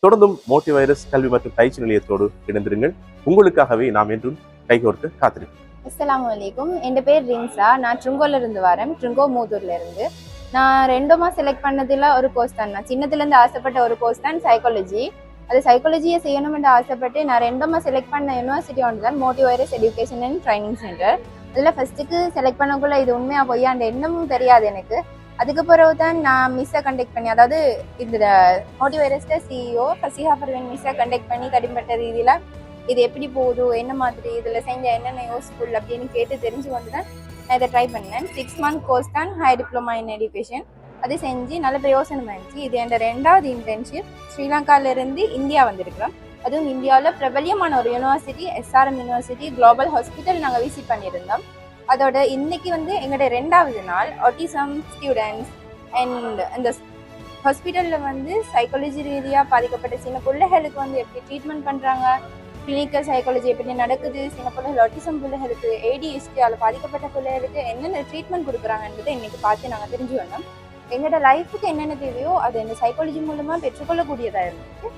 தொடர்ந்தும் மோட்டிவைரஸ் கல்வி மற்றும் பயிற்சி நிலையத்தோடு இணைந்திருங்கள். உங்களுக்காகவே நாம் என்றும் கைகோர்க்க காத்திருக்கிறோம். அஸ்ஸலாமு அலைக்கும். என் பேர் ரின்சா. நான் ட்ருங்கோல இருந்து வரேன். ட்ருங்கோ மூதூர்ல இருந்து. நான் 2 செலக்ட் பண்ணதுல ஒரு கோர்ஸ் தான். நான் சின்னதுலேருந்து ஆசைப்பட்ட ஒரு கோர்ஸ் தான் சைக்காலஜி. அது சைக்காலஜியை செய்யணும்னு ஆசைப்பட்டு நான் 2 செலக்ட் பண்ண யூனிவர்சிட்டி ஒன்று தான் மோட்டிவைரஸ் எஜுகேஷன் அண்ட் ட்ரைனிங் சென்டர். அதில் ஃபர்ஸ்ட்டுக்கு செலக்ட் பண்ணக்குள்ள இது உண்மையாக பொய்யாண்ட எண்ணமும் தெரியாது எனக்கு. அதுக்கு பிறகு தான் நான் மிஸ்ஸை கண்டெக்ட் பண்ணி, அதாவது இந்த மோட்டிவைரஸ்ட சிஇஓ ஃபசிஹா பர்வீன் மிஸ்ஸை கண்டெக்ட் பண்ணி தனிப்பட்ட ரீதியில் இது எப்படி போகுது, என்ன மாதிரி இதில் செஞ்ச என்னென்ன யூஸ்ஃபுல் அப்படின்னு கேட்டு தெரிஞ்சு கொண்டு தான் நான் இதை ட்ரை பண்ணேன். 6 மந்த் கோர்ஸ் தான் ஹை டிப்ளமா இன் எஜுகேஷன். அது செஞ்சு நல்ல பிரயோசனம் ஆயிடுச்சு. இது என் 2வது இன்டர்ன்ஷிப். ஸ்ரீலங்காவிலேருந்து இந்தியா வந்திருக்கிறோம். அதுவும் இந்தியாவில் பிரபல்யமான ஒரு university SRM university global hospital நாங்கள் விசிட் பண்ணியிருந்தோம். அதோட இன்னைக்கு எங்களோட 2வது நாள். ஆட்டிசம் ஸ்டூடெண்ட்ஸ் அண்ட் அந்த ஹாஸ்பிட்டலில் சைக்காலஜி ரீதியாக பாதிக்கப்பட்ட சின்ன பிள்ளைகளுக்கு எப்படி ட்ரீட்மெண்ட் பண்ணுறாங்க, கிளினிக்கல் சைக்காலஜி எப்படி நடக்குது, சின்ன பிள்ளைகள் ஆட்டிசம் பிள்ளைகளுக்கு, ADHD பாதிக்கப்பட்ட பிள்ளைகளுக்கு என்னென்ன ட்ரீட்மெண்ட் கொடுக்குறாங்கன்றதை இன்னைக்கு பார்த்து நாங்கள் தெரிஞ்சு வந்தோம். எங்களோட லைஃபுக்கு என்னென்ன தேவையோ அது இந்த சைக்காலஜி மூலமாக பெற்றுக்கொள்ளக்கூடியதாக இருந்துச்சு.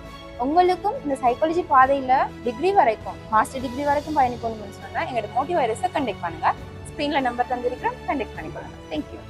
உங்களுக்கும் இந்த சைக்காலஜி பாதையில் டிகிரி வரைக்கும், மாஸ்டர் டிகிரி வரைக்கும் பயணிக்கணும்னு சொன்னால் எங்களோட மோட்டிவைரஸை கண்டெக்ட் பண்ணுங்கள். ஸ்க்ரீனில் நம்பர் தந்திருக்கிறேன், கண்டெக்ட் பண்ணிக்கொள்ளுங்க. தேங்க்யூ.